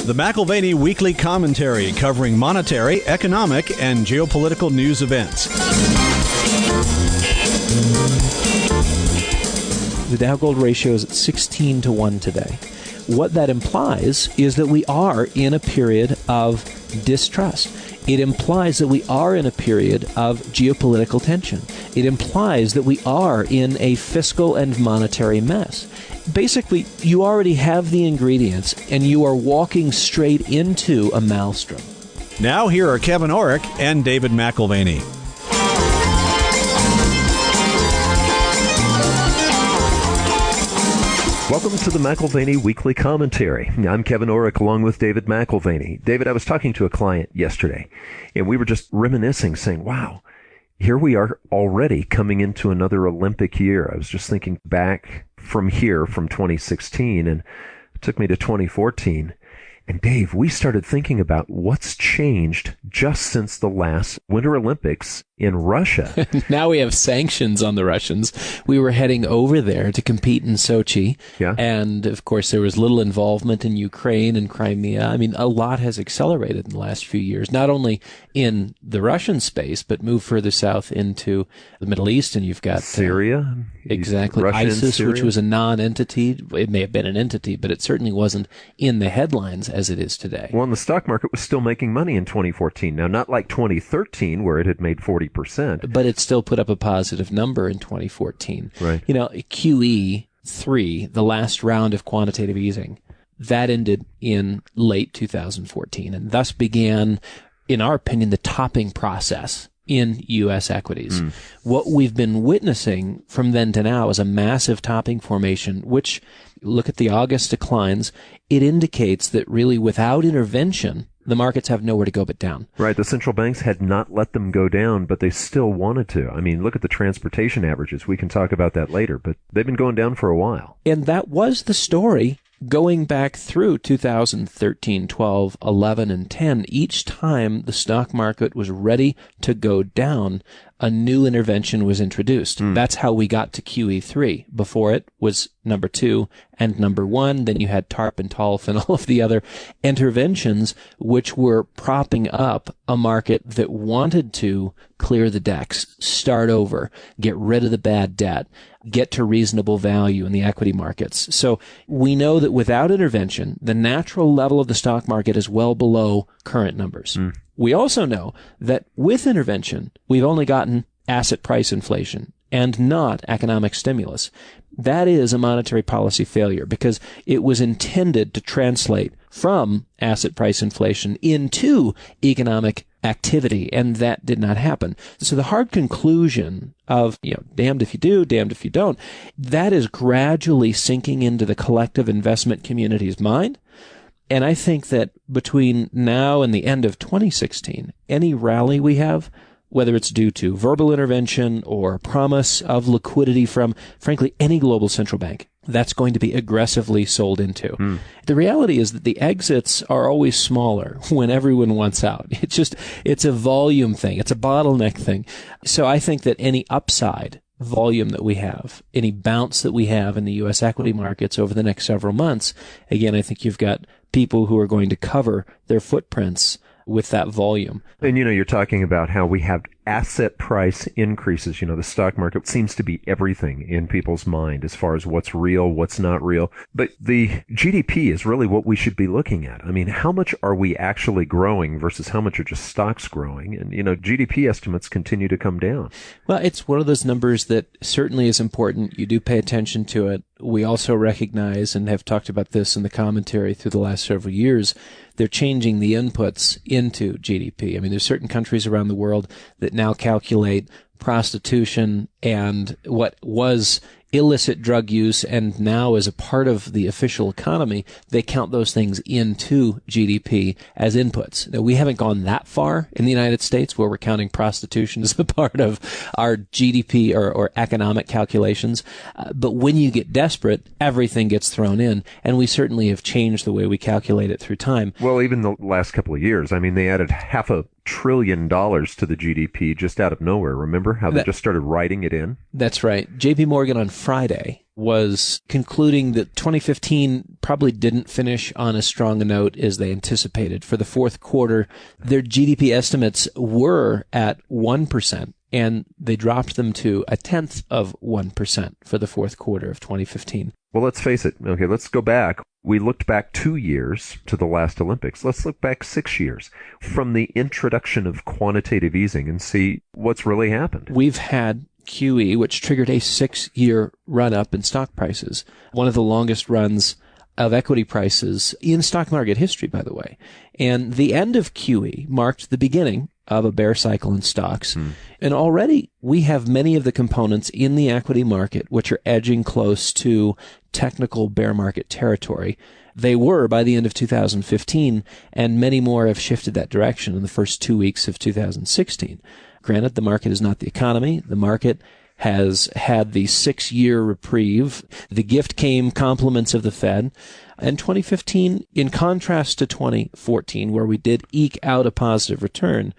The McAlvany Weekly Commentary, covering monetary, economic, and geopolitical news events. The Dow Gold ratio is at 16 to 1 today. What that implies is that we are in a period of distrust. It implies that we are in a period of geopolitical tension. It implies that we are in a fiscal and monetary mess. Basically, you already have the ingredients, and you are walking straight into a maelstrom. Now here are Kevin Orrick and David McAlvany. Welcome to the McAlvany Weekly Commentary. I'm Kevin Orrick along with David McAlvany. David, I was talking to a client yesterday, and we were just reminiscing, saying, wow, here we are already coming into another Olympic year. I was just thinking back from 2016, and it took me to 2014. And Dave, we started thinking about what's changed just since the last Winter Olympics in Russia. Now we have sanctions on the Russians. We were heading over there to compete in Sochi. Yeah. And, of course, there was little involvement in Ukraine and Crimea. I mean, a lot has accelerated in the last few years, not only in the Russian space, but moved further south into the Middle East. And you've got Syria. Exactly. Russia, ISIS, Syria. which was a non-entity. It may have been an entity, but it certainly wasn't in the headlines as it is today. Well, and the stock market was still making money in 2014. Now, not like 2013, where it had made 40%. But it still put up a positive number in 2014. Right. You know, QE3, the last round of quantitative easing, that ended in late 2014 and thus began, in our opinion, the topping process in U.S. equities. What we've been witnessing from then to now is a massive topping formation, which, look at the August declines, it indicates that really without intervention, the markets have nowhere to go but down. Right. The central banks had not let them go down, but they still wanted to. I mean, look at the transportation averages. We can talk about that later, but they've been going down for a while. And that was the story going back through 2013, 12, 11, and 10. Each time the stock market was ready to go down, a new intervention was introduced. That's how we got to QE3. Before it was number 2 and number 1. Then you had TARP and TALF and all of the other interventions which were propping up a market that wanted to clear the decks, start over, get rid of the bad debt, get to reasonable value in the equity markets. So we know that without intervention, the natural level of the stock market is well below current numbers. We also know that with intervention, we've only gotten asset price inflation and not economic stimulus. That is a monetary policy failure because it was intended to translate from asset price inflation into economic activity, and that did not happen. So the hard conclusion of, damned if you do, damned if you don't, that is gradually sinking into the collective investment community's mind. And I think that between now and the end of 2016, any rally we have, whether it's due to verbal intervention or promise of liquidity from, frankly, any global central bank, that's going to be aggressively sold into. The reality is that the exits are always smaller when everyone wants out. It's a volume thing. It's a bottleneck thing. So I think that any upside volume that we have, any bounce that we have in the U.S. equity markets over the next several months, again, I think you've got people who are going to cover their footprints with that volume. And, you're talking about how we have asset price increases. The stock market seems to be everything in people's mind as far as what's real, what's not real. But the GDP is really what we should be looking at. I mean, how much are we actually growing versus how much are just stocks growing? And, GDP estimates continue to come down. Well, it's one of those numbers that certainly is important. You do pay attention to it. We also recognize and have talked about this in the commentary through the last several years. They're changing the inputs into GDP. I mean, there's certain countries around the world that now calculate prostitution and what was illicit drug use, and now as a part of the official economy, they count those things into GDP as inputs. Now, we haven't gone that far in the United States where we're counting prostitution as a part of our GDP or economic calculations. But when you get desperate, everything gets thrown in, and we certainly have changed the way we calculate it through time. Well, even the last couple of years, I mean, they added $500 billion to the GDP just out of nowhere. Remember how they just started writing it in? That's right. JP Morgan on Friday was concluding that 2015 probably didn't finish on as strong a note as they anticipated. For the fourth quarter, their GDP estimates were at 1%, and they dropped them to 0.1% for the fourth quarter of 2015. Well, let's face it. Okay, let's go back. We looked back 2 years to the last Olympics. Let's look back 6 years from the introduction of quantitative easing and see what's really happened. We've had QE, which triggered a 6-year run-up in stock prices, one of the longest runs of equity prices in stock market history, by the way. And the end of QE marked the beginning of a bear cycle in stocks. And already we have many of the components in the equity market which are edging close to technical bear market territory. They were by the end of 2015, and many more have shifted that direction in the first 2 weeks of 2016. Granted, the market is not the economy. The market has had the 6-year reprieve. The gift came compliments of the Fed. And 2015, in contrast to 2014, where we did eke out a positive return,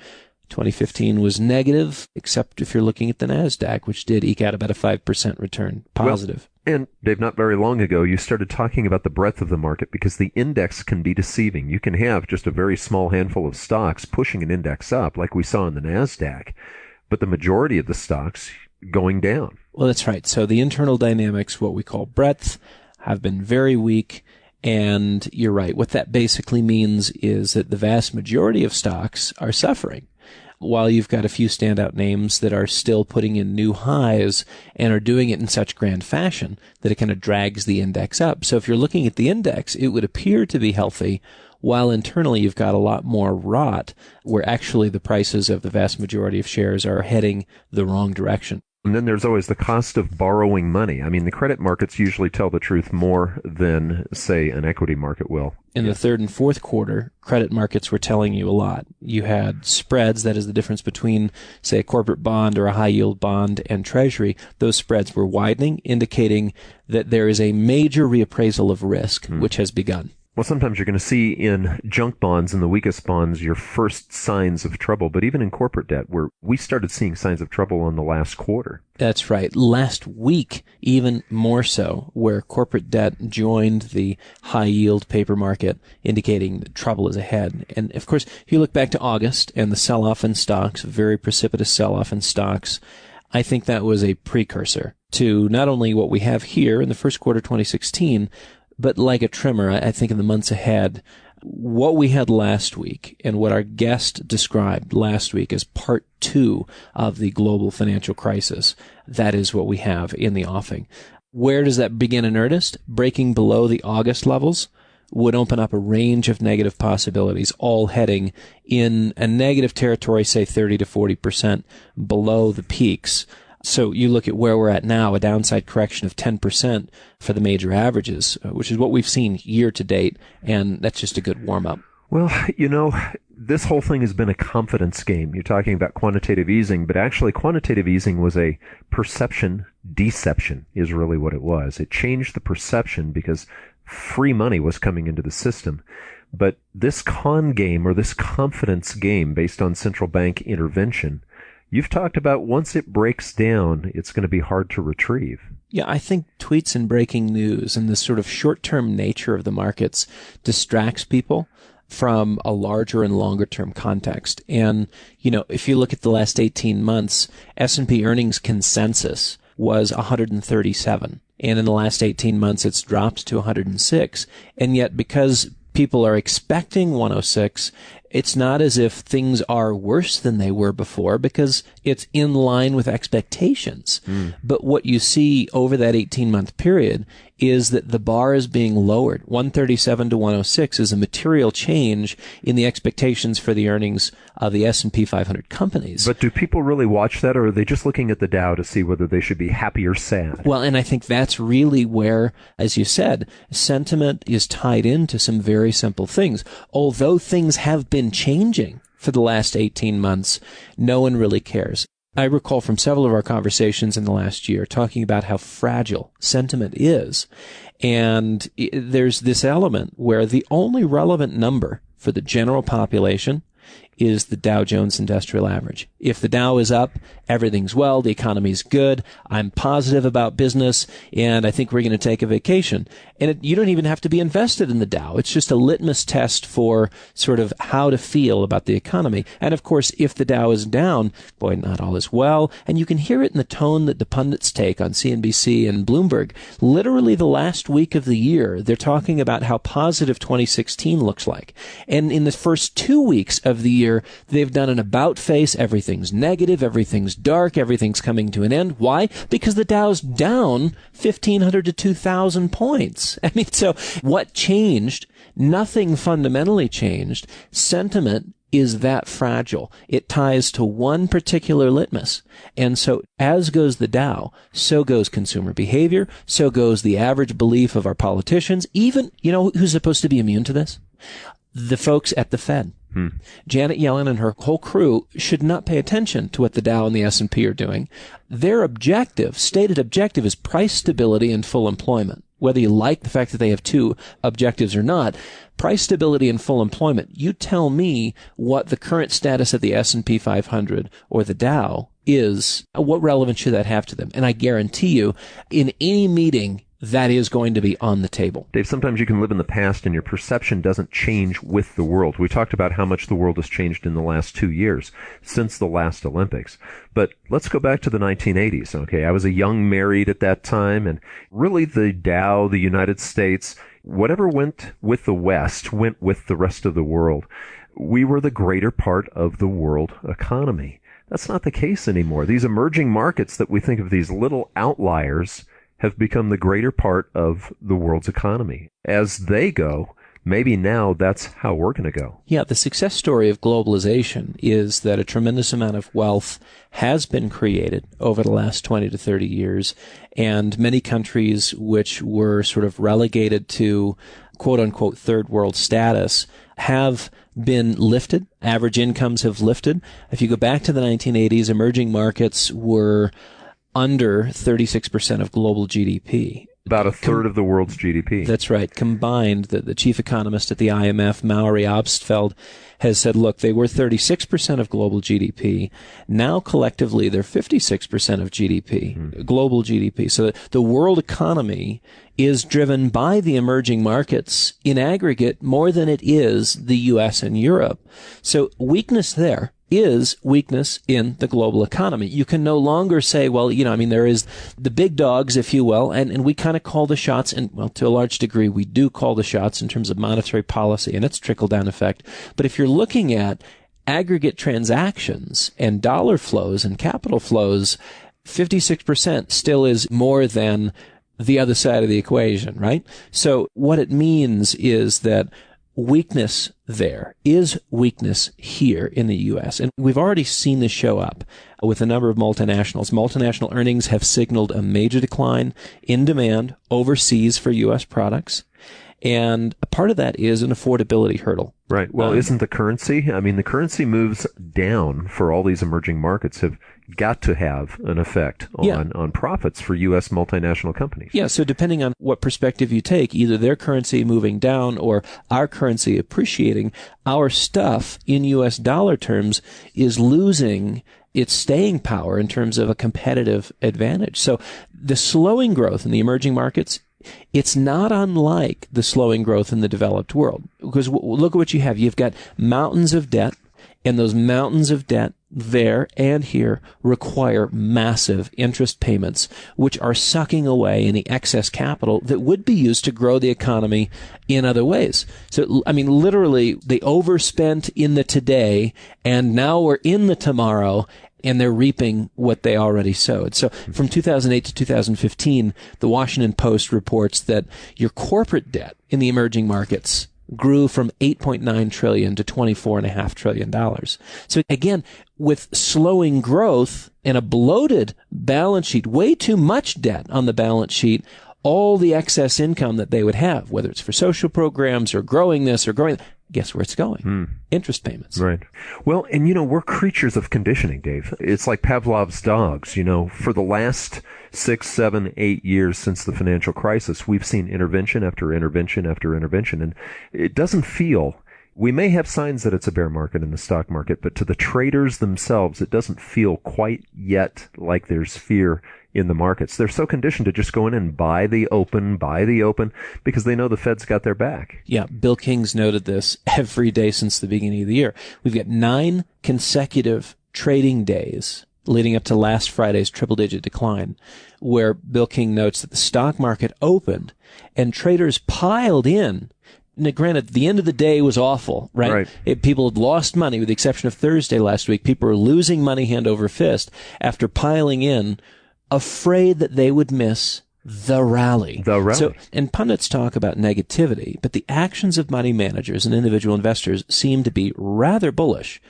2015 was negative, except if you're looking at the NASDAQ, which did eke out about a 5% return positive. Well, and Dave, not very long ago, you started talking about the breadth of the market because the index can be deceiving. You can have just a very small handful of stocks pushing an index up, like we saw in the NASDAQ, but the majority of the stocks going down. Well, that's right. So the internal dynamics, what we call breadth, have been very weak. And you're right. What that basically means is that the vast majority of stocks are suffering, while you've got a few standout names that are still putting in new highs and are doing it in such grand fashion that it kind of drags the index up. So if you're looking at the index, it would appear to be healthy, while internally you've got a lot more rot, where actually the prices of the vast majority of shares are heading the wrong direction. And then there's always the cost of borrowing money. I mean, the credit markets usually tell the truth more than, say, an equity market will. In the third and fourth quarter, credit markets were telling you a lot. You had spreads, that is the difference between, say, a corporate bond or a high-yield bond and Treasury. Those spreads were widening, indicating that there is a major reappraisal of risk, which has begun. Well, sometimes you're going to see in junk bonds and the weakest bonds your first signs of trouble, but even in corporate debt, where we started seeing signs of trouble in the last quarter. That's right. Last week, even more so, where corporate debt joined the high-yield paper market, indicating that trouble is ahead. And, of course, if you look back to August and the sell-off in stocks, very precipitous sell-off in stocks, I think that was a precursor to not only what we have here in the first quarter 2016, but like a trimmer, I think in the months ahead, what we had last week and what our guest described last week as part 2 of the global financial crisis, that is what we have in the offing. Where does that begin in earnest? Breaking below the August levels would open up a range of negative possibilities, all heading in a negative territory, say 30 to 40% below the peaks. So you look at where we're at now, a downside correction of 10% for the major averages, which is what we've seen year to date, and that's just a good warm-up. Well, you know, this whole thing has been a confidence game. You're talking about quantitative easing, but actually quantitative easing was a perception deception is really what it was. It changed the perception because free money was coming into the system. But this con game or this confidence game based on central bank intervention, you've talked about once it breaks down, it's going to be hard to retrieve. Yeah, I think tweets and breaking news and the sort of short-term nature of the markets distracts people from a larger and longer-term context. And, you know, if you look at the last 18 months, S&P earnings consensus was 137. And in the last 18 months, it's dropped to 106. And yet, because people are expecting 106, it's not as if things are worse than they were before because it's in line with expectations. But what you see over that 18-month period is that the bar is being lowered. 137 to 106 is a material change in the expectations for the earnings of the S&P 500 companies. But do people really watch that, or are they just looking at the Dow to see whether they should be happy or sad? Well, and I think that's really where, as you said, sentiment is tied into some very simple things. Although things have been changing for the last 18 months, no one really cares. I recall from several of our conversations in the last year talking about how fragile sentiment is. And there's this element where the only relevant number for the general population is the Dow Jones Industrial Average. If the Dow is up, everything's well, the economy's good, I'm positive about business, and I think we're going to take a vacation. And you don't even have to be invested in the Dow. It's just a litmus test for sort of how to feel about the economy. And of course, if the Dow is down, boy, not all is well. And you can hear it in the tone that the pundits take on CNBC and Bloomberg. Literally the last week of the year, they're talking about how positive 2016 looks like. And in the first 2 weeks of the year, they've done an about face. Everything's negative. Everything's dark. Everything's coming to an end. Why? Because the Dow's down 1,500 to 2,000 points. I mean, so what changed? Nothing fundamentally changed. Sentiment is that fragile. It ties to one particular litmus. And so as goes the Dow, so goes consumer behavior, so goes the average belief of our politicians. Even, who's supposed to be immune to this? The folks at the Fed. Janet Yellen and her whole crew should not pay attention to what the Dow and the S&P are doing. Their stated objective is price stability and full employment. Whether you like the fact that they have two objectives or not, price stability and full employment. You tell me what the current status of the S&P 500 or the Dow is. What relevance should that have to them? And I guarantee you, in any meeting, that is going to be on the table. Dave, sometimes you can live in the past and your perception doesn't change with the world. We talked about how much the world has changed in the last 2 years since the last Olympics. But let's go back to the 1980s, okay? I was a young married at that time, and really the Dow, the United States, whatever went with the West went with the rest of the world. We were the greater part of the world economy. That's not the case anymore. These emerging markets that we think of, these little outliers, have become the greater part of the world's economy. As they go, maybe now that's how we're going to go. Yeah, the success story of globalization is that a tremendous amount of wealth has been created over the last 20 to 30 years, and many countries which were sort of relegated to quote-unquote third world status have been lifted. Average incomes have lifted. If you go back to the 1980s, emerging markets were under 36% of global GDP. About a third of the world's GDP. That's right. Combined, the chief economist at the IMF, Maury Obstfeld, has said, look, they were 36% of global GDP. Now, collectively, they're 56% of GDP, global GDP. So the world economy is driven by the emerging markets in aggregate more than it is the U.S. and Europe. So weakness there is weakness in the global economy. You can no longer say, well, there is the big dogs, if you will, and we kind of call the shots, and well, to a large degree, we do call the shots in terms of monetary policy and its trickle-down effect. But if you're looking at aggregate transactions and dollar flows and capital flows, 56% still is more than the other side of the equation, right? So what it means is that weakness there is weakness here in the U.S. And we've already seen this show up with a number of multinationals. Multinational earnings have signaled a major decline in demand overseas for U.S. products. And a part of that is an affordability hurdle. Right. Well, isn't the currency? I mean, the currency moves down for all these emerging markets have got to have an effect on profits for U.S. multinational companies. Yeah. So depending on what perspective you take, either their currency moving down or our currency appreciating, our stuff in U.S. dollar terms is losing its staying power in terms of a competitive advantage. So the slowing growth in the emerging markets, it's not unlike the slowing growth in the developed world. Because look at what you have. You've got mountains of debt, and those mountains of debt there and here require massive interest payments, which are sucking away any excess capital that would be used to grow the economy in other ways. So, literally, they overspent in the today, and now we're in the tomorrow, and they're reaping what they already sowed. So from 2008 to 2015, the Washington Post reports that your corporate debt in the emerging markets grew from $8.9 trillion to $24.5 trillion. So again, with slowing growth and a bloated balance sheet, way too much debt on the balance sheet, all the excess income that they would have, whether it's for social programs or growing this or growing that, guess where it's going? Interest payments. Right. Well, and we're creatures of conditioning, Dave. It's like Pavlov's dogs. For the last 6, 7, 8 years since the financial crisis, we've seen intervention after intervention after intervention. And it doesn't feel we may have signs that it's a bear market in the stock market, but to the traders themselves, it doesn't feel quite yet like there's fear in the markets. They're so conditioned to just go in and buy the open, because they know the Fed's got their back. Yeah, Bill King's noted this every day since the beginning of the year. We've got 9 consecutive trading days leading up to last Friday's triple-digit decline, where Bill King notes that the stock market opened and traders piled in. Now, granted, the end of the day was awful, right? People had lost money, with the exception of Thursday last week. People were losing money hand over fist after piling in, afraid that they would miss the rally. So, and pundits talk about negativity, but the actions of money managers and individual investors seem to be rather bullish.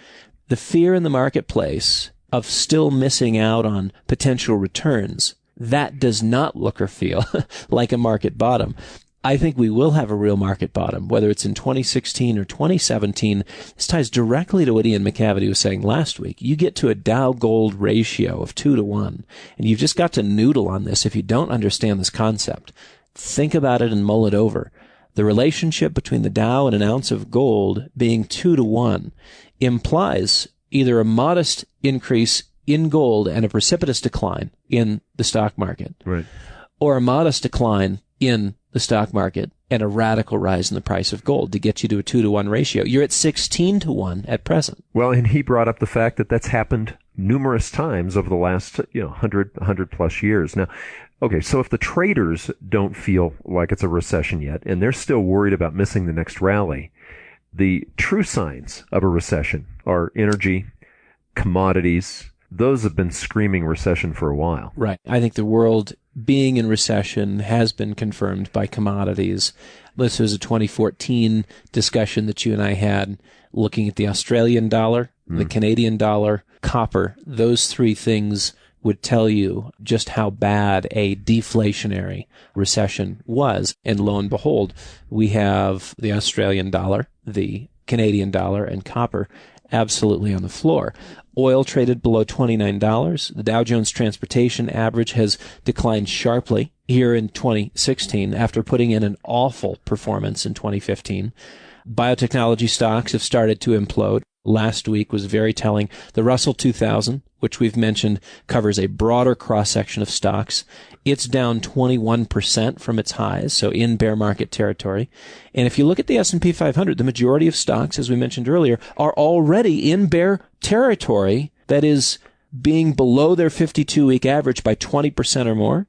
The fear in the marketplace of still missing out on potential returns, that does not look or feel like a market bottom. I think we will have a real market bottom, whether it's in 2016 or 2017. This ties directly to what Ian McAvity was saying last week. You get to a Dow-Gold ratio of 2-to-1, and you've just got to noodle on this if you don't understand this concept. Think about it and mull it over. The relationship between the Dow and an ounce of gold being 2-to-1 implies either a modest increase in gold and a precipitous decline in the stock market, or a modest decline in the stock market and a radical rise in the price of gold to get you to a 2-to-1 ratio. You're at 16-to-1 at present. Well, and he brought up the fact that that's happened numerous times over the last 100 plus years. Now, okay, so if the traders don't feel like it's a recession yet, and they're still worried about missing the next rally, the true signs of a recession are energy, commodities. Those have been screaming recession for a while. Right. I think the world being in recession has been confirmed by commodities. This was a 2014 discussion that you and I had looking at the Australian dollar, the Canadian dollar, copper. Those 3 things would tell you just how bad a deflationary recession was. And lo and behold, we have the Australian dollar, the Canadian dollar, and copper absolutely on the floor. Oil traded below $29. The Dow Jones Transportation Average has declined sharply here in 2016 after putting in an awful performance in 2015. Biotechnology stocks have started to implode. Last week was very telling. The Russell 2000, which we've mentioned, covers a broader cross-section of stocks. It's down 21% from its highs, so in bear market territory. And if you look at the S&P 500, the majority of stocks, as we mentioned earlier, are already in bear territory, that is, being below their 52-week average by 20% or more.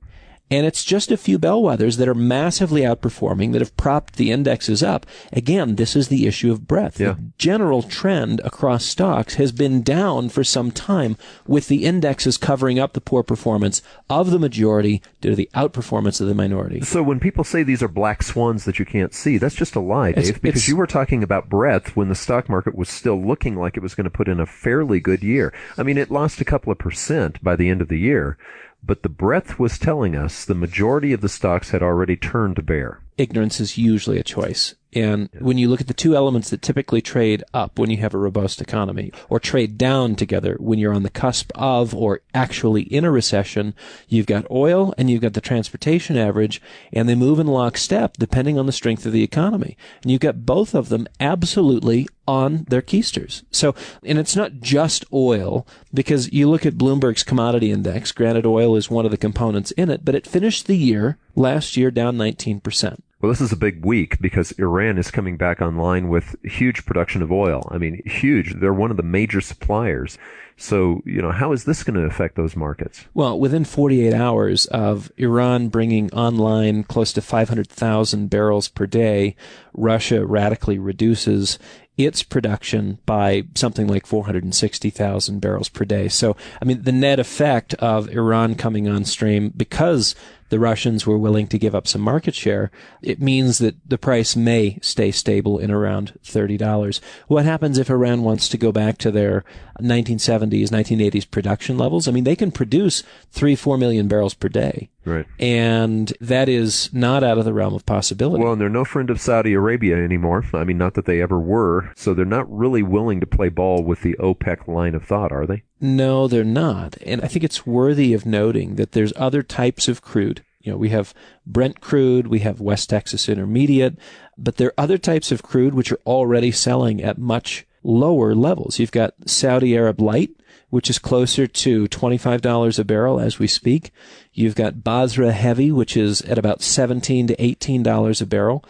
And it's just a few bellwethers that are massively outperforming that have propped the indexes up. Again, this is the issue of breadth. Yeah. The general trend across stocks has been down for some time, with the indexes covering up the poor performance of the majority due to the outperformance of the minority. So when people say these are black swans that you can't see, that's just a lie, Dave, because you were talking about breadth when the stock market was still looking like it was going to put in a fairly good year. I mean, it lost a couple of percent by the end of the year. But the breadth was telling us the majority of the stocks had already turned bear. Ignorance is usually a choice. And when you look at the 2 elements that typically trade up when you have a robust economy, or trade down together when you're on the cusp of or actually in a recession, you've got oil and you've got the transportation average, and they move in lockstep depending on the strength of the economy. And you've got both of them absolutely on their keisters. So, and it's not just oil, because you look at Bloomberg's commodity index, granted oil is one of the components in it, but it finished the year last year down 19%. Well, this is a big week because Iran is coming back online with huge production of oil. I mean, huge. They're one of the major suppliers. So, how is this going to affect those markets? Well, within 48 hours of Iran bringing online close to 500,000 barrels per day, Russia radically reduces its production by something like 460,000 barrels per day. So, I mean, the net effect of Iran coming on stream, because the Russians were willing to give up some market share, it means that the price may stay stable in around $30. What happens if Iran wants to go back to their 1970s, 1980s production levels? I mean, they can produce 3-4 million barrels per day. Right. And that is not out of the realm of possibility. Well, and they're no friend of Saudi Arabia anymore. I mean, not that they ever were. So they're not really willing to play ball with the OPEC line of thought, are they? No, they're not. And I think it's worthy of noting that there's other types of crude We have Brent crude, we have West Texas Intermediate, but there are other types of crude which are already selling at much lower levels. You've got Saudi Arab Light, which is closer to $25 a barrel as we speak. You've got Basra Heavy, which is at about $17 to $18 a barrel.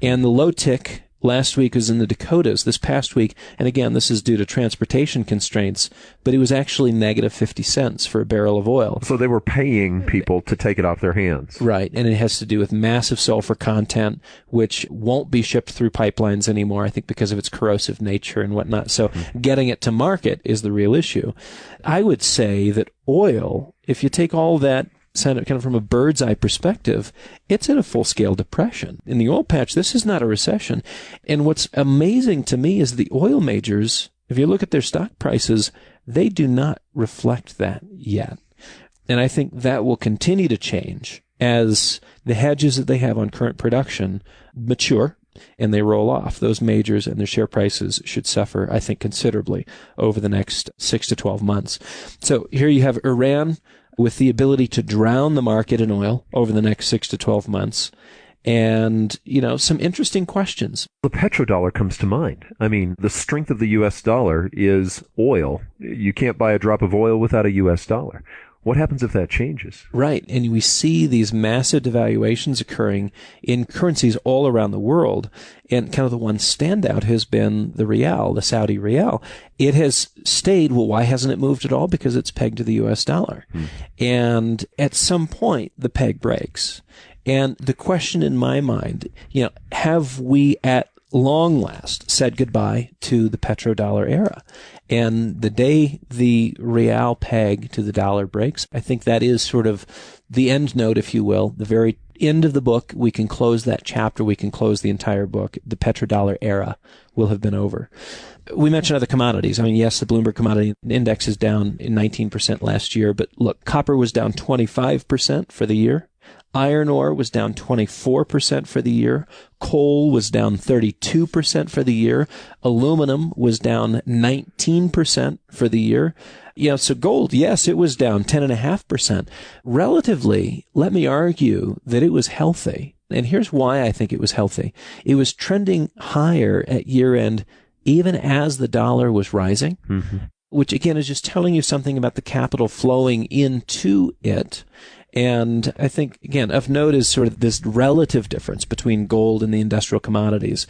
And the low tick last week was in the Dakotas this past week. And again, this is due to transportation constraints, but it was actually negative 50 cents for a barrel of oil. So they were paying people to take it off their hands. Right. And it has to do with massive sulfur content, which won't be shipped through pipelines anymore, I think, because of its corrosive nature and whatnot. So getting it to market is the real issue. I would say that oil, if you take all that kind of from a bird's eye perspective, it's in a full-scale depression. In the oil patch, this is not a recession. And what's amazing to me is the oil majors, if you look at their stock prices, they do not reflect that yet. And I think that will continue to change as the hedges that they have on current production mature and they roll off. Those majors and their share prices should suffer, I think, considerably over the next 6 to 12 months. So here you have Iran with the ability to drown the market in oil over the next 6 to 12 months. And, some interesting questions. The petrodollar comes to mind. I mean, the strength of the U.S. dollar is oil. You can't buy a drop of oil without a U.S. dollar. What happens if that changes? Right. And we see these massive devaluations occurring in currencies all around the world. And kind of the one standout has been the Riyal, the Saudi Riyal. It has stayed. Well, why hasn't it moved at all? Because it's pegged to the U.S. dollar. And at some point, the peg breaks. And the question in my mind, have we at long last said goodbye to the petrodollar era? And the day the Riyal peg to the dollar breaks, I think that is sort of the end note, if you will, the very end of the book. We can close that chapter. We can close the entire book. The petrodollar era will have been over. We mentioned other commodities. I mean, yes, the Bloomberg Commodity Index is down 19% last year, but look, copper was down 25% for the year. Iron ore was down 24% for the year. Coal was down 32% for the year. Aluminum was down 19% for the year. So gold, yes, it was down 10.5%. Relatively, let me argue that it was healthy. And here's why I think it was healthy. It was trending higher at year end, even as the dollar was rising, which again is just telling you something about the capital flowing into it. And I think, again, of note is sort of this relative difference between gold and the industrial commodities.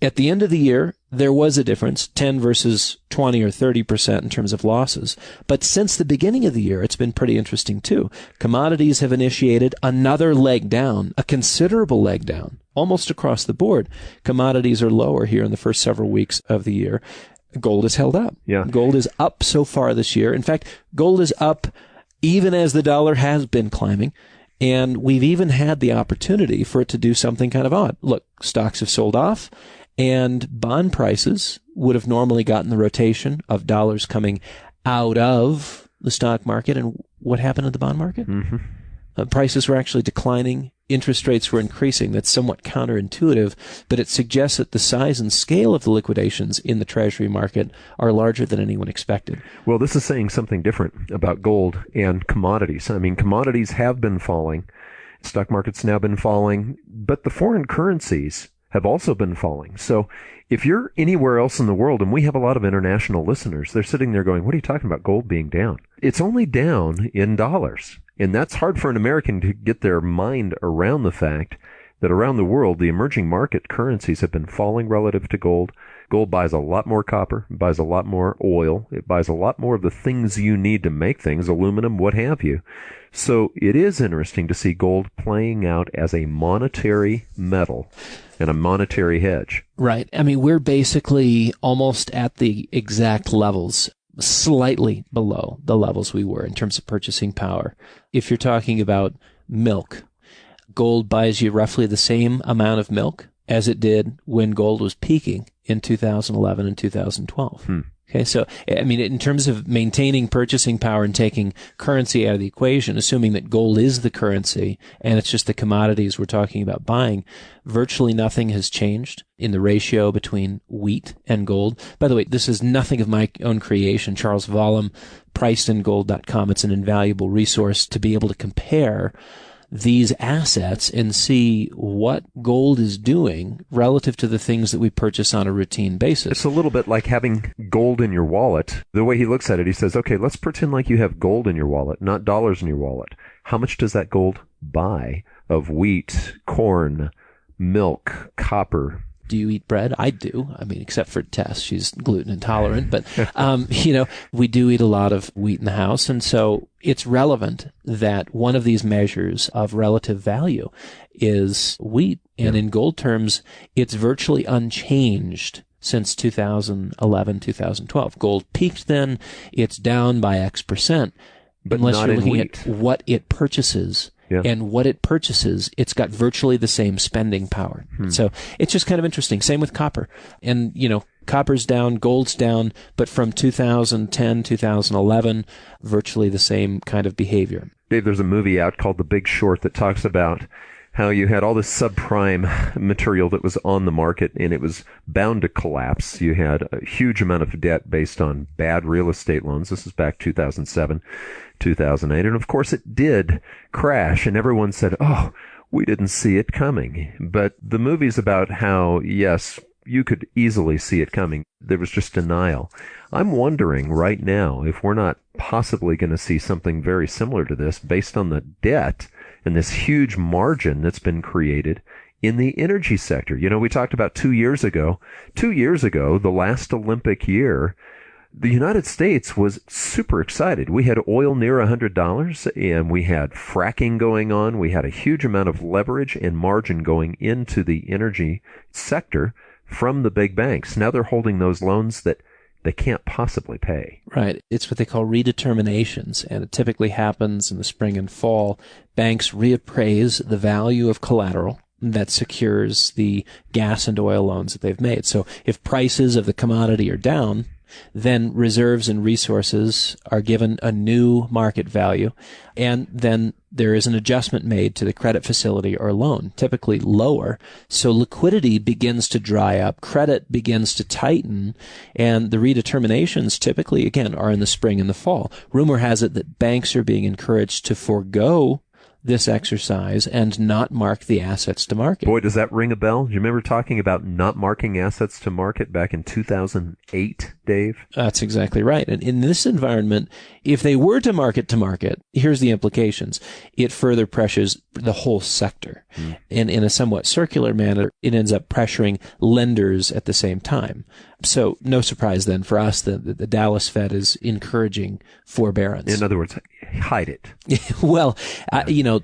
At the end of the year, there was a difference, 10 versus 20 or 30% in terms of losses. But since the beginning of the year, it's been pretty interesting too. Commodities have initiated another leg down, a considerable leg down, almost across the board. Commodities are lower here in the first several weeks of the year. Gold is held up. Yeah. Gold is up so far this year. In fact, gold is up even as the dollar has been climbing, and we've even had the opportunity for it to do something kind of odd. Look, stocks have sold off, and bond prices would have normally gotten the rotation of dollars coming out of the stock market. And what happened in the bond market? Prices were actually declining. Interest rates were increasing. That's somewhat counterintuitive, but it suggests that the size and scale of the liquidations in the Treasury market are larger than anyone expected. Well, this is saying something different about gold and commodities. I mean, commodities have been falling. Stock market's now been falling, but the foreign currencies have also been falling. So if you're anywhere else in the world, and we have a lot of international listeners, they're sitting there going, what are you talking about gold being down? It's only down in dollars. And that's hard for an American to get their mind around the fact that around the world, the emerging market currencies have been falling relative to gold. Gold buys a lot more copper, buys a lot more oil, it buys a lot more of the things you need to make things, aluminum, what have you. So it is interesting to see gold playing out as a monetary metal and a monetary hedge. Right. I mean, we're basically almost at the exact levels, slightly below the levels we were in terms of purchasing power. If you're talking about milk, gold buys you roughly the same amount of milk as it did when gold was peaking in 2011 and 2012. Okay, so, I mean, in terms of maintaining purchasing power and taking currency out of the equation, assuming that gold is the currency and it's just the commodities we're talking about buying, virtually nothing has changed in the ratio between wheat and gold. By the way, this is nothing of my own creation. Charles Vollum, pricedingold.com. It's an invaluable resource to be able to compare these assets and see what gold is doing relative to the things that we purchase on a routine basis. It's a little bit like having gold in your wallet. The way he looks at it, he says, okay, let's pretend like you have gold in your wallet, not dollars in your wallet. How much does that gold buy of wheat, corn, milk, copper? Do you eat bread? I do. I mean, except for Tess. She's gluten intolerant. But, we do eat a lot of wheat in the house. And so it's relevant that one of these measures of relative value is wheat. And in gold terms, it's virtually unchanged since 2011, 2012. Gold peaked then. It's down by X%. But unless not you're in looking wheat. at what it purchases. Yeah. And what it purchases, it's got virtually the same spending power. So it's just kind of interesting. Same with copper. And, copper's down, gold's down, but from 2010, 2011, virtually the same kind of behavior. Dave, there's a movie out called The Big Short that talks about how you had all this subprime material that was on the market and it was bound to collapse. You had a huge amount of debt based on bad real estate loans. This is back 2007, 2008. And of course it did crash and everyone said, oh, we didn't see it coming. But the movie's about how, yes, you could easily see it coming. There was just denial. I'm wondering right now if we're not possibly going to see something very similar to this based on the debt and this huge margin that's been created in the energy sector. We talked about 2 years ago, the last Olympic year, the United States was super excited. We had oil near $100 and we had fracking going on. We had a huge amount of leverage and margin going into the energy sector from the big banks. Now they're holding those loans that they can't possibly pay. Right. It's what they call redeterminations, and it typically happens in the spring and fall. Banks reappraise the value of collateral that secures the gas and oil loans that they've made. So if prices of the commodity are down, then reserves and resources are given a new market value, and then there is an adjustment made to the credit facility or loan, typically lower. So liquidity begins to dry up, credit begins to tighten, and the redeterminations typically, again, are in the spring and the fall. Rumor has it that banks are being encouraged to forego this exercise and not mark the assets to market. Boy, does that ring a bell? Do you remember talking about not marking assets to market back in 2008, Dave? That's exactly right. And in this environment, if they were to market, here's the implications. It further pressures the whole sector. And in a somewhat circular manner, it ends up pressuring lenders at the same time. So no surprise then for us that the Dallas Fed is encouraging forbearance. In other words, hide it. Well,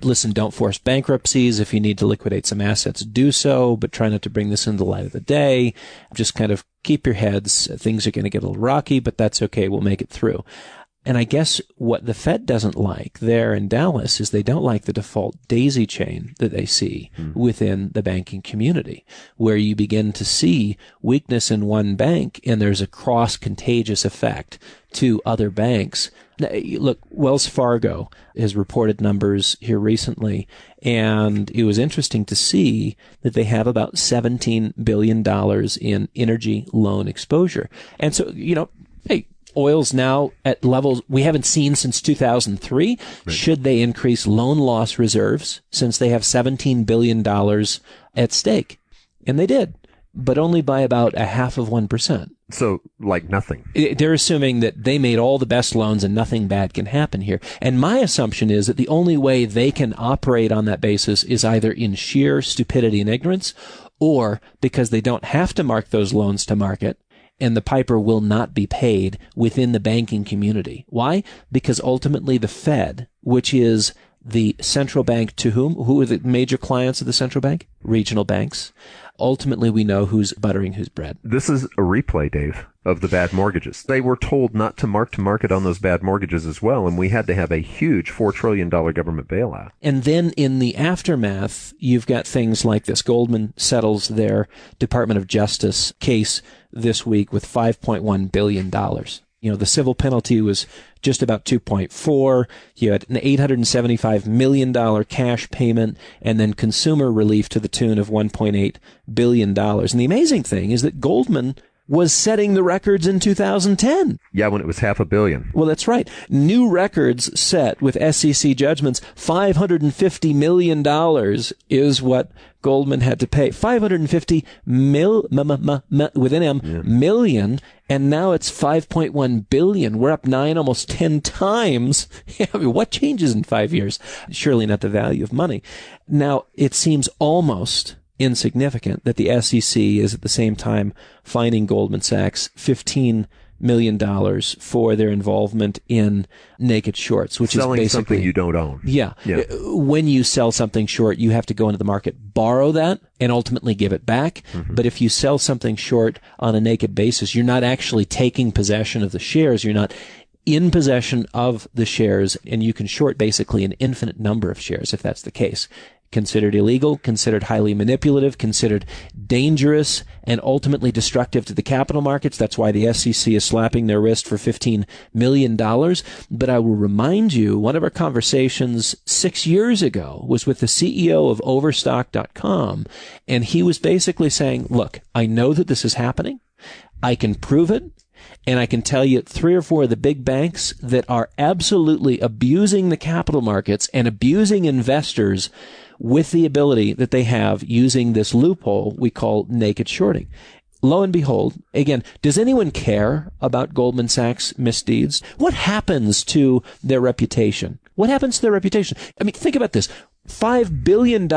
listen, don't force bankruptcies. If you need to liquidate some assets, do so, but try not to bring this into the light of the day. Just kind of keep your heads. Things are going to get a little rocky, but that's okay. We'll make it through. And I guess what the Fed doesn't like there in Dallas is they don't like the default daisy chain that they see within the banking community, where you begin to see weakness in one bank and there's a cross-contagious effect to other banks. Now, look, Wells Fargo has reported numbers here recently, and it was interesting to see that they have about $17 billion in energy loan exposure. And so, hey, oil's now at levels we haven't seen since 2003. Right. Should they increase loan loss reserves since they have $17 billion at stake? And they did, but only by about 0.5%. So, like nothing. They're assuming that they made all the best loans and nothing bad can happen here. And my assumption is that the only way they can operate on that basis is either in sheer stupidity and ignorance, or because they don't have to mark those loans to market, and the piper will not be paid within the banking community. Why? Because ultimately the Fed, which is the central bank to who are the major clients of the central bank? Regional banks. Ultimately, we know who's buttering whose bread. This is a replay, Dave, of the bad mortgages. They were told not to mark to market on those bad mortgages as well, and we had to have a huge $4 trillion government bailout. And then in the aftermath, you've got things like this. Goldman settles their Department of Justice case this week with $5.1 billion. The civil penalty was just about 2.4. You had an $875 million cash payment and then consumer relief to the tune of $1.8 billion. And the amazing thing is that Goldman was setting the records in 2010. Yeah, when it was $500 million. Well, that's right. New records set with SEC judgments. $550 million is what Goldman had to pay. 550 with an M, million, and now it's 5.1 billion. We're up 9, almost 10 times. I mean, what changes in 5 years? Surely not the value of money. Now, it seems almost insignificant that the SEC is at the same time fining Goldman Sachs $15 million for their involvement in naked shorts, which selling is basically something you don't own. Yeah. When you sell something short, you have to go into the market, borrow that, and ultimately give it back. Mm-hmm. But if you sell something short on a naked basis, you're not actually taking possession of the shares. You're not in possession of the shares, and you can short basically an infinite number of shares if that's the case. Considered illegal, considered highly manipulative, considered dangerous, and ultimately destructive to the capital markets. That's why the SEC is slapping their wrist for $15 million. But I will remind you, one of our conversations 6 years ago was with the CEO of Overstock.com, and he was basically saying, look, I know that this is happening. I can prove it. And I can tell you 3 or 4 of the big banks that are absolutely abusing the capital markets and abusing investors with the ability that they have using this loophole we call naked shorting. Lo and behold, again, does anyone care about Goldman Sachs' misdeeds? What happens to their reputation? What happens to their reputation? I mean, think about this. $5 billion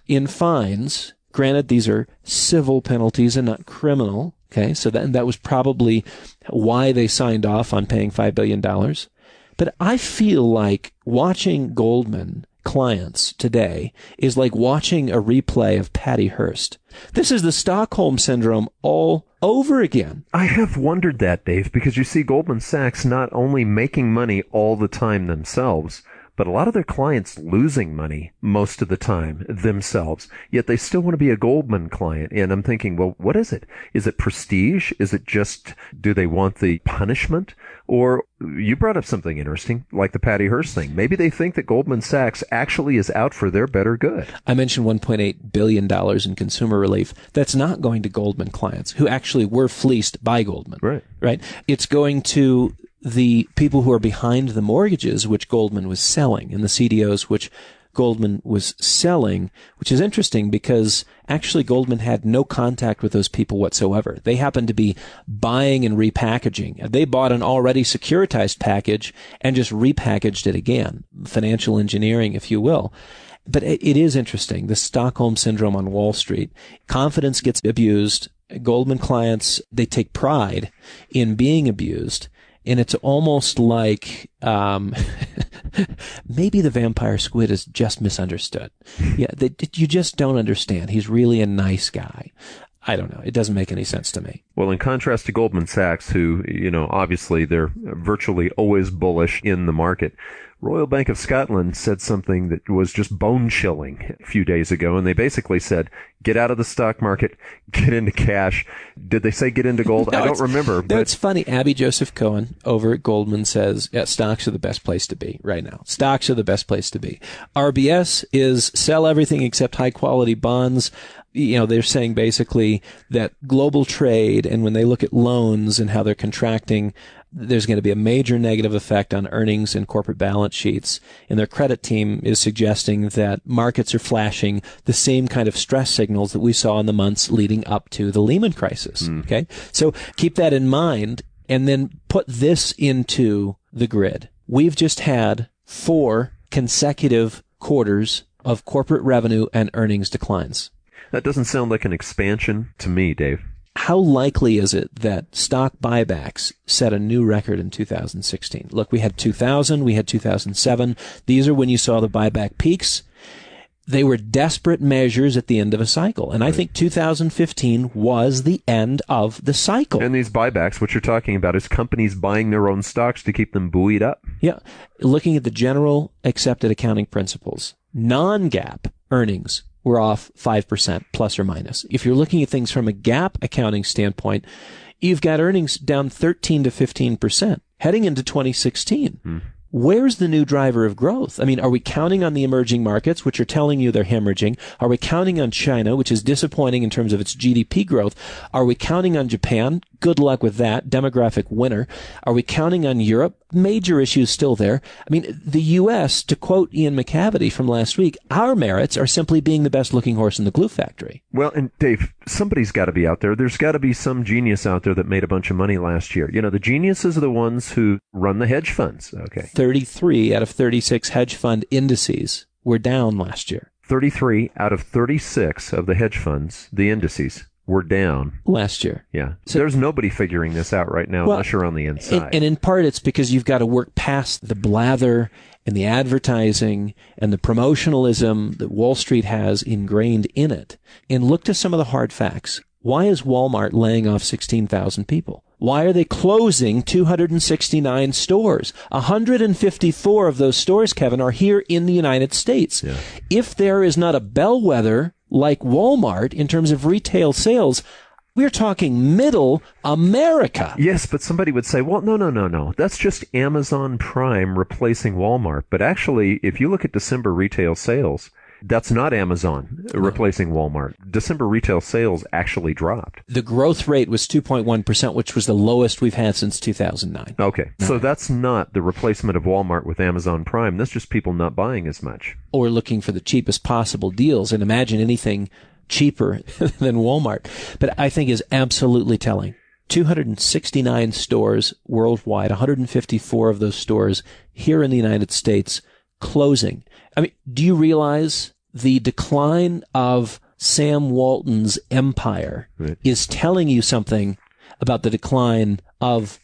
in fines. Granted, these are civil penalties and not criminal. Okay, so that was probably why they signed off on paying $5 billion. But I feel like watching Goldman clients today is like watching a replay of Patty Hearst. This is the Stockholm Syndrome all over again. I have wondered that, Dave, because you see Goldman Sachs not only making money all the time themselves, but a lot of their clients losing money most of the time themselves, yet they still want to be a Goldman client. And I'm thinking, well, what is it? Is it prestige? Is it just, do they want the punishment? Or you brought up something interesting, like the Patty Hearst thing. Maybe they think that Goldman Sachs actually is out for their better good. I mentioned $1.8 billion in consumer relief. That's not going to Goldman clients who actually were fleeced by Goldman. Right? It's going to the people who are behind the mortgages, which Goldman was selling, and the CDOs, which Goldman was selling, which is interesting because actually Goldman had no contact with those people whatsoever. They happened to be buying and repackaging. They bought an already securitized package and just repackaged it again. Financial engineering, if you will. But it is interesting, the Stockholm Syndrome on Wall Street. Confidence gets abused. Goldman clients, they take pride in being abused. And it's almost like maybe the vampire squid is just misunderstood. Yeah, you just don't understand. He's really a nice guy. I don't know. It doesn't make any sense to me. Well, in contrast to Goldman Sachs, who, obviously they're virtually always bullish in the market, Royal Bank of Scotland said something that was just bone-chilling a few days ago, and they basically said, get out of the stock market, get into cash. Did they say get into gold? No, I don't remember. No, it's funny. Abby Joseph Cohen over at Goldman says, yeah, stocks are the best place to be right now. Stocks are the best place to be. RBS is sell everything except high-quality bonds. They're saying basically that global trade, and when they look at loans and how they're contracting, there's going to be a major negative effect on earnings and corporate balance sheets. And their credit team is suggesting that markets are flashing the same kind of stress signals that we saw in the months leading up to the Lehman crisis. Okay? So keep that in mind and then put this into the grid. We've just had 4 consecutive quarters of corporate revenue and earnings declines. That doesn't sound like an expansion to me, Dave. How likely is it that stock buybacks set a new record in 2016? Look, we had 2000, we had 2007. These are when you saw the buyback peaks. They were desperate measures at the end of a cycle. And I think 2015 was the end of the cycle. And these buybacks, what you're talking about is companies buying their own stocks to keep them buoyed up. Yeah. Looking at the general accepted accounting principles, non-GAAP earnings were off 5% plus or minus. If you're looking at things from a GAAP accounting standpoint, you've got earnings down 13 to 15% heading into 2016. Where's the new driver of growth? I mean, are we counting on the emerging markets, which are telling you they're hemorrhaging? Are we counting on China, which is disappointing in terms of its GDP growth? Are we counting on Japan? Good luck with that. Demographic winner. Are we counting on Europe? Major issues still there. I mean, the U.S., to quote Ian McAvity from last week, our merits are simply being the best looking horse in the glue factory. Well, and Dave, somebody's got to be out there. There's got to be some genius out there that made a bunch of money last year. You know, the geniuses are the ones who run the hedge funds. Okay. 33 out of 36 hedge fund indices were down last year. 33 out of 36 of the hedge funds, the indices, were down last year. Yeah. So there's nobody figuring this out right now unless you're on the inside. And in part, it's because you've got to work past the blather and the advertising and the promotionalism that Wall Street has ingrained in it and look to some of the hard facts. Why is Walmart laying off 16,000 people? Why are they closing 269 stores? 154 of those stores, Kevin, are here in the United States. Yeah. If there is not a bellwether like Walmart in terms of retail sales, we're talking middle America. Yes, but somebody would say, well, no. That's just Amazon Prime replacing Walmart. But actually, if you look at December retail sales, that's not Amazon replacing Walmart. December retail sales actually dropped. The growth rate was 2.1%, which was the lowest we've had since 2009. Okay, so that's not the replacement of Walmart with Amazon Prime. That's just people not buying as much. Or looking for the cheapest possible deals. And imagine anything cheaper than Walmart. But I think is absolutely telling. 269 stores worldwide, 154 of those stores here in the United States closing. I mean, do you realize the decline of Sam Walton's empire is telling you something about the decline of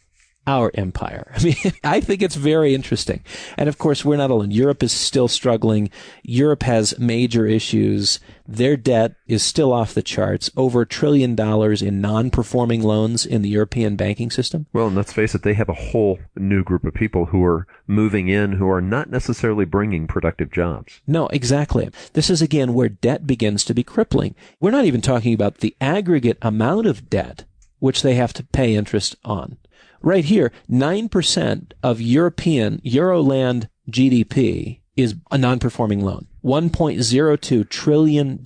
our empire? I mean, I think it's very interesting. And of course, we're not alone. Europe is still struggling. Europe has major issues. Their debt is still off the charts. Over $1 trillion in non-performing loans in the European banking system. Well, and let's face it, they have a whole new group of people who are moving in who are not necessarily bringing productive jobs. No, exactly. This is, again, where debt begins to be crippling. We're not even talking about the aggregate amount of debt which they have to pay interest on. Right here, 9% of European Euroland GDP is a non-performing loan. $1.02 trillion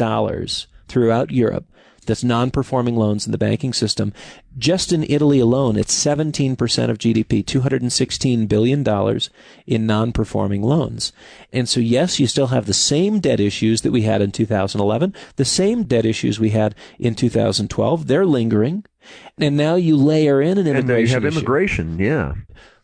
throughout Europe. That's non-performing loans in the banking system. Just in Italy alone, it's 17% of GDP, $216 billion in non-performing loans. And so, yes, you still have the same debt issues that we had in 2011, the same debt issues we had in 2012. They're lingering. And now you layer in an immigration And now you have issue. immigration, yeah.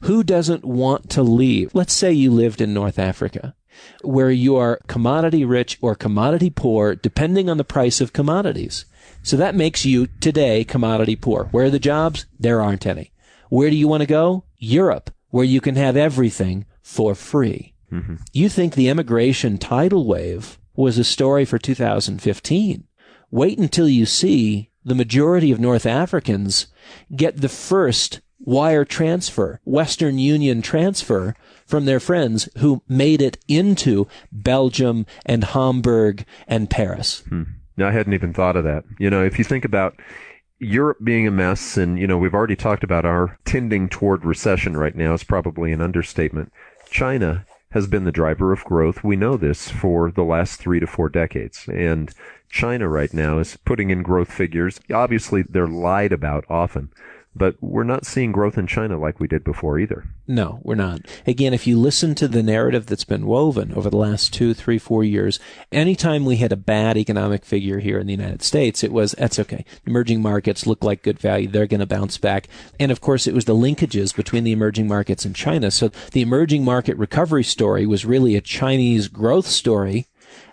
Who doesn't want to leave? Let's say you lived in North Africa, where you are commodity rich or commodity poor, depending on the price of commodities. So that makes you, today, commodity poor. Where are the jobs? There aren't any. Where do you want to go? Europe, where you can have everything for free. Mm-hmm. You think the immigration tidal wave was a story for 2015. Wait until you see the majority of North Africans get the first wire transfer, Western Union transfer from their friends who made it into Belgium and Hamburg and Paris. I hadn't even thought of that. You know, if you think about Europe being a mess, and, you know, we've already talked about our tending toward recession right now, is probably an understatement. China has been the driver of growth. We know this for the last 3 to 4 decades. And China right now is putting in growth figures. Obviously, they're lied about often, but we're not seeing growth in China like we did before either. No, we're not. Again, if you listen to the narrative that's been woven over the last 2, 3, 4 years, anytime we had a bad economic figure here in the United States, it was, that's okay. Emerging markets look like good value. They're going to bounce back. And of course, it was the linkages between the emerging markets and China. So the emerging market recovery story was really a Chinese growth story.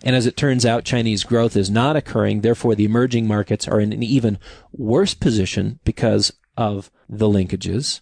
And as it turns out, Chinese growth is not occurring. Therefore, the emerging markets are in an even worse position because of the linkages.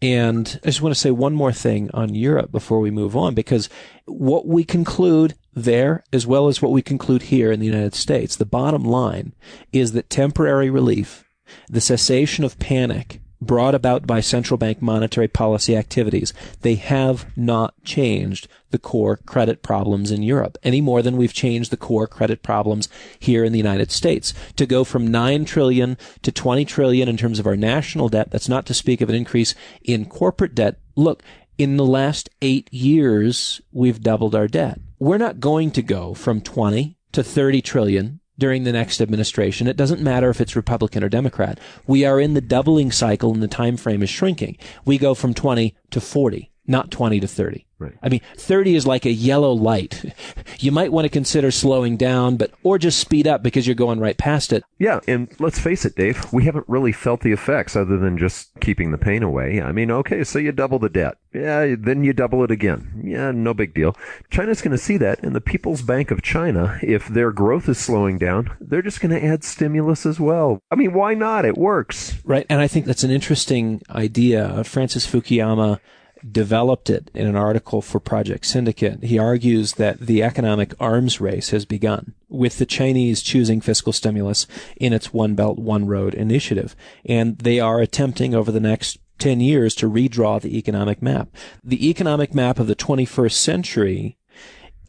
And I just want to say one more thing on Europe before we move on, because what we conclude there, as well as what we conclude here in the United States, the bottom line is that temporary relief, the cessation of panic brought about by central bank monetary policy activities, they have not changed the core credit problems in Europe any more than we've changed the core credit problems here in the United States. To go from 9 trillion to 20 trillion in terms of our national debt, that's not to speak of an increase in corporate debt. Look, In the last 8 years, we've doubled our debt. We're not going to go from 20 to 30 trillion during the next administration. It doesn't matter if it's Republican or Democrat. We are in the doubling cycle and the time frame is shrinking. We go from 20 to 40, not 20 to 30. Right. I mean, 30 is like a yellow light. You might want to consider slowing down, or just speed up because you're going right past it. Yeah, and let's face it, Dave, we haven't really felt the effects other than just keeping the pain away. I mean, okay, so you double the debt. Yeah, then you double it again. Yeah, no big deal. China's going to see that, and the People's Bank of China, if their growth is slowing down, they're just going to add stimulus as well. I mean, why not? It works. Right, and I think that's an interesting idea. Francis Fukuyama developed it in an article for Project Syndicate. He argues that the economic arms race has begun, with the Chinese choosing fiscal stimulus in its One Belt, One Road initiative. And they are attempting over the next 10 years to redraw the economic map. The economic map of the 21st century,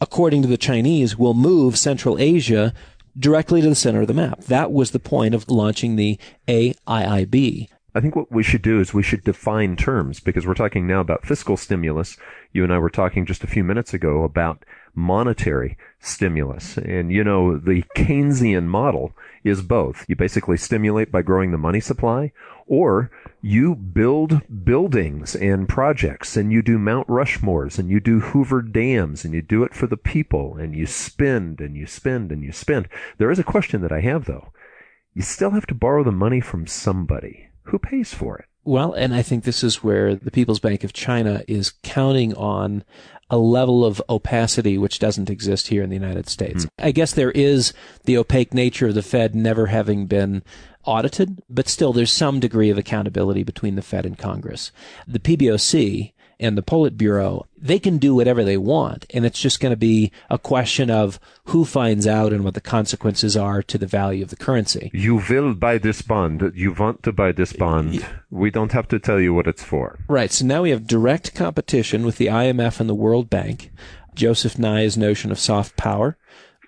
according to the Chinese, will move Central Asia directly to the center of the map. That was the point of launching the AIIB. I think what we should do is we should define terms, because we're talking now about fiscal stimulus. You and I were talking just a few minutes ago about monetary stimulus. And, you know, the Keynesian model is both. You basically stimulate by growing the money supply, or you build buildings and projects, and you do Mount Rushmores, and you do Hoover Dams, and you do it for the people, and you spend, and you spend, and you spend. There is a question that I have, though. You still have to borrow the money from somebody. Who pays for it? Well, and I think this is where the People's Bank of China is counting on a level of opacity which doesn't exist here in the United States. I guess there is the opaque nature of the Fed never having been audited, but still there's some degree of accountability between the Fed and Congress. The PBOC and the Politburo, they can do whatever they want, and it's just going to be a question of who finds out and what the consequences are to the value of the currency. You will buy this bond. You want to buy this bond. We don't have to tell you what it's for. Right. So now we have direct competition with the IMF and the World Bank. Joseph Nye's notion of soft power,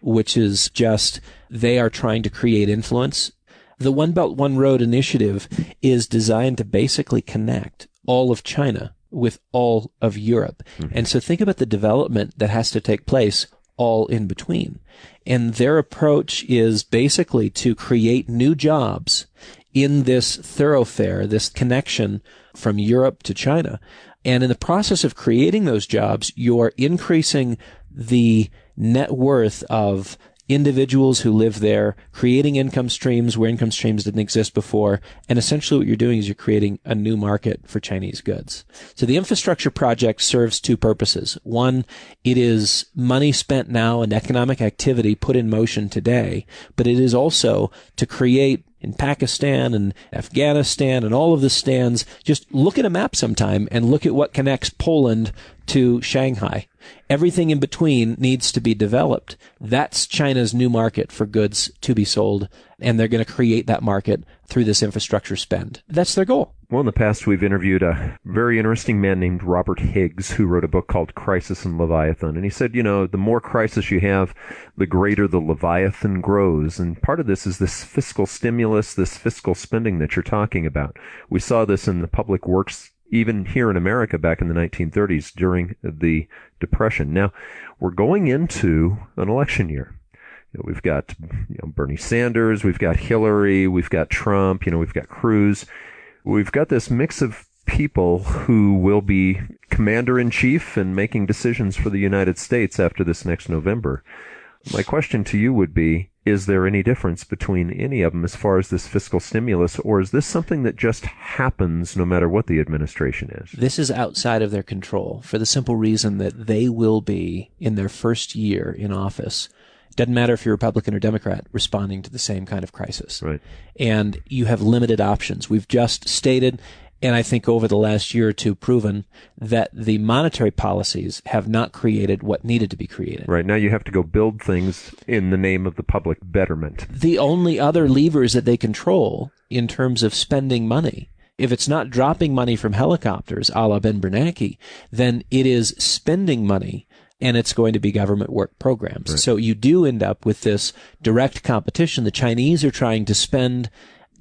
which is just they are trying to create influence. The One Belt, One Road initiative is designed to basically connect all of China with all of Europe. And so think about the development that has to take place all in between. And their approach is basically to create new jobs in this thoroughfare, this connection from Europe to China. And in the process of creating those jobs, you're increasing the net worth of individuals who live there, creating income streams where income streams didn't exist before. And essentially what you're doing is you're creating a new market for Chinese goods. So the infrastructure project serves two purposes. One, it is money spent now and economic activity put in motion today, but it is also to create in Pakistan and Afghanistan and all of the stands. Just look at a map sometime and look at what connects Poland to Shanghai. Everything in between needs to be developed. That's China's new market for goods to be sold, and they're going to create that market through this infrastructure spend. That's their goal. Well, in the past, we've interviewed a very interesting man named Robert Higgs, who wrote a book called Crisis and Leviathan. And he said, you know, the more crisis you have, the greater the Leviathan grows. And part of this is this fiscal stimulus, this fiscal spending that you're talking about. We saw this in the public works even here in America back in the 1930s during the Depression. Now, we're going into an election year. You know, we've got Bernie Sanders, we've got Hillary, we've got Trump, we've got Cruz. We've got this mix of people who will be commander-in-chief and making decisions for the United States after this next November. My question to you would be, is there any difference between any of them as far as this fiscal stimulus, or is this something that just happens no matter what the administration is? This is outside of their control for the simple reason that they will be, in their first year in office, doesn't matter if you're Republican or Democrat, responding to the same kind of crisis. Right. And you have limited options. We've just stated, and I think over the last year or two proven, that the monetary policies have not created what needed to be created. Right. Now you have to go build things in the name of the public betterment. The only other levers that they control in terms of spending money, if it's not dropping money from helicopters, a la Ben Bernanke, then it is spending money, and it's going to be government work programs. Right. So you do end up with this direct competition. The Chinese are trying to spend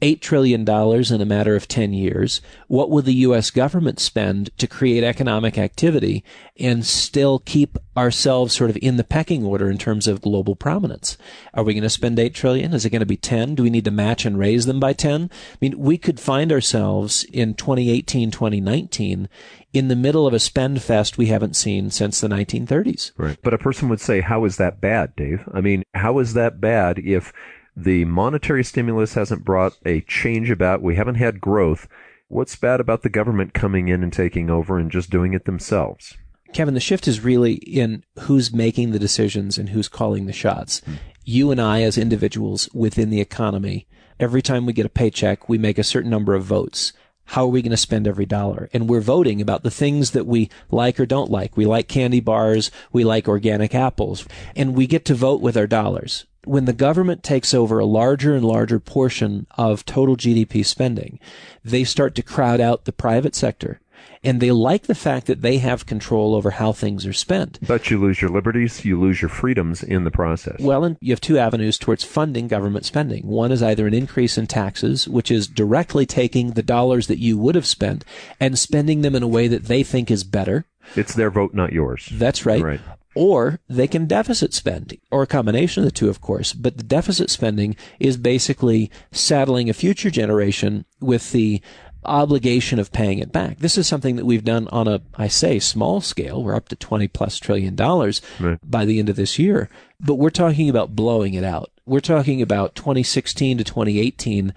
$8 trillion in a matter of 10 years. What will the U.S. government spend to create economic activity and still keep ourselves sort of in the pecking order in terms of global prominence? Are we going to spend $8 trillion? Is it going to be 10? Do we need to match and raise them by 10? I mean, we could find ourselves in 2018, 2019 in the middle of a spend fest we haven't seen since the 1930s. Right. But a person would say, how is that bad, Dave? I mean, how is that bad if the monetary stimulus hasn't brought a change about, we haven't had growth? What's bad about the government coming in and taking over and just doing it themselves? Kevin, the shift is really in who's making the decisions and who's calling the shots. You and I, as individuals within the economy, every time we get a paycheck, we make a certain number of votes. How are we going to spend every dollar? And we're voting about the things that we like or don't like. We like candy bars. We like organic apples. And we get to vote with our dollars. When the government takes over a larger and larger portion of total GDP spending, they start to crowd out the private sector. And they like the fact that they have control over how things are spent. But you lose your liberties, you lose your freedoms in the process. Well, and you have two avenues towards funding government spending. One is either an increase in taxes, which is directly taking the dollars that you would have spent and spending them in a way that they think is better. It's their vote, not yours. That's right. Right. Or they can deficit spend, or a combination of the two, of course. But the deficit spending is basically saddling a future generation with the obligation of paying it back. This is something that we've done on a, I say, small scale. We're up to $20+ trillion right. by the end of this year. But we're talking about blowing it out. We're talking about 2016 to 2018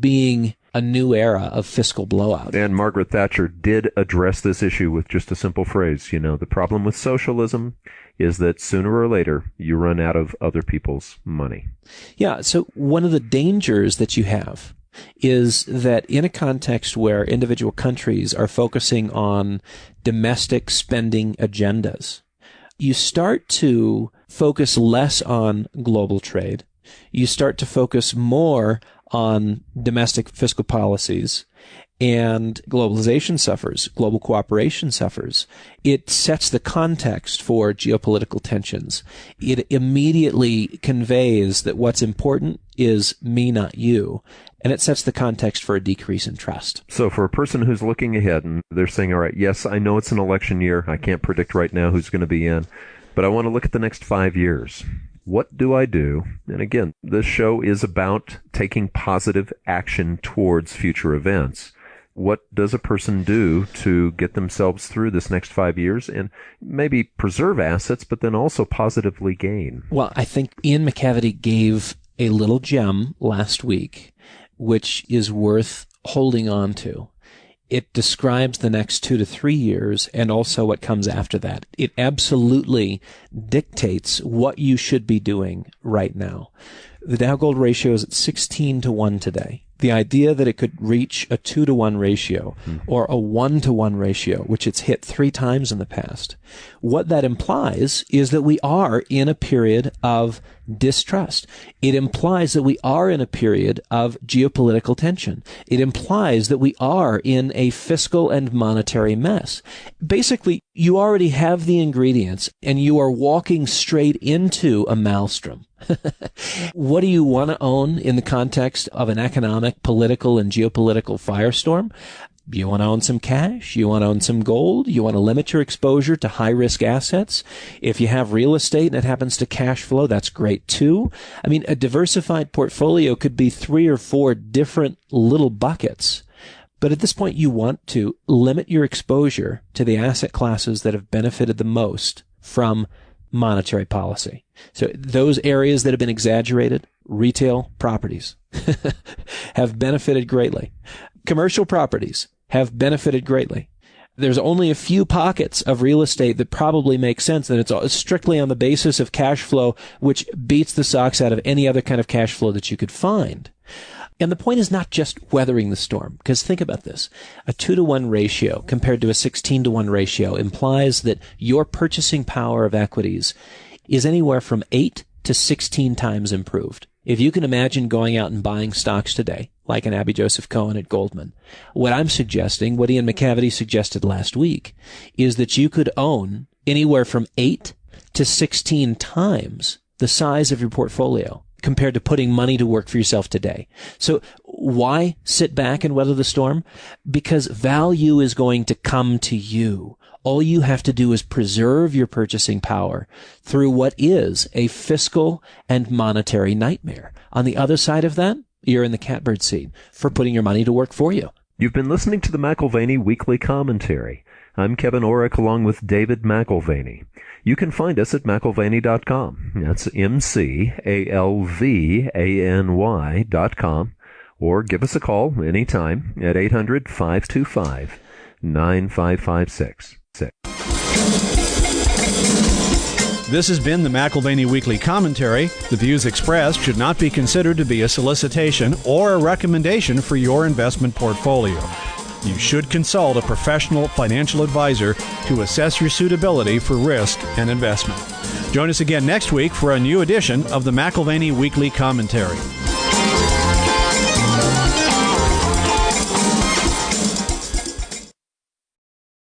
being a new era of fiscal blowout. And Margaret Thatcher did address this issue with just a simple phrase. You know, the problem with socialism is that sooner or later you run out of other people's money. Yeah. So one of the dangers that you have is that in a context where individual countries are focusing on domestic spending agendas, you start to focus less on global trade. You start to focus more on domestic fiscal policies, and globalization suffers, global cooperation suffers. It sets the context for geopolitical tensions. It immediately conveys that what's important is me, not you. And it sets the context for a decrease in trust. So for a person who's looking ahead and they're saying, all right, yes, I know it's an election year. I can't predict right now who's going to be in, but I want to look at the next 5 years. What do I do? And again, this show is about taking positive action towards future events. What does a person do to get themselves through this next 5 years and maybe preserve assets, but then also positively gain? Well, I think Ian McAvity gave a little gem last week, which is worth holding on to. It describes the next 2 to 3 years and also what comes after that. It absolutely dictates what you should be doing right now. The Dow Gold ratio is at 16 to 1 today. The idea that it could reach a 2 to 1 ratio or a 1 to 1 ratio, which it's hit 3 times in the past, what that implies is that we are in a period of distrust. It implies that we are in a period of geopolitical tension. It implies that we are in a fiscal and monetary mess. Basically, you already have the ingredients and you are walking straight into a maelstrom. What do you want to own in the context of an economic, political, and geopolitical firestorm? You want to own some cash? You want to own some gold? You want to limit your exposure to high-risk assets? If you have real estate and it happens to cash flow, that's great too. I mean, a diversified portfolio could be 3 or 4 different little buckets. But at this point, you want to limit your exposure to the asset classes that have benefited the most from monetary policy. So those areas that have been exaggerated, retail properties, have benefited greatly. Commercial properties have benefited greatly. There's only a few pockets of real estate that probably make sense, and it's strictly on the basis of cash flow, which beats the socks out of any other kind of cash flow that you could find. And the point is not just weathering the storm, because think about this. A 2 to 1 ratio compared to a 16 to 1 ratio implies that your purchasing power of equities is anywhere from 8 to 16 times improved. If you can imagine going out and buying stocks today, like an Abby Joseph Cohen at Goldman, what I'm suggesting, what Ian McAvity suggested last week, is that you could own anywhere from 8 to 16 times the size of your portfolio compared to putting money to work for yourself today. So Why sit back and weather the storm? Because value is going to come to you. All you have to do is preserve your purchasing power through what is a fiscal and monetary nightmare. On the other side of that, you're in the catbird seat for putting your money to work for you. You've been listening to the McAlvany Weekly Commentary. I'm Kevin Orrick along with David McAlvany. You can find us at McAlvany.com. That's McAlvany.com. Or give us a call anytime at 800-525-9556. This has been the McAlvany Weekly Commentary. The views expressed should not be considered to be a solicitation or a recommendation for your investment portfolio. You should consult a professional financial advisor to assess your suitability for risk and investment. Join us again next week for a new edition of the McAlvany Weekly Commentary.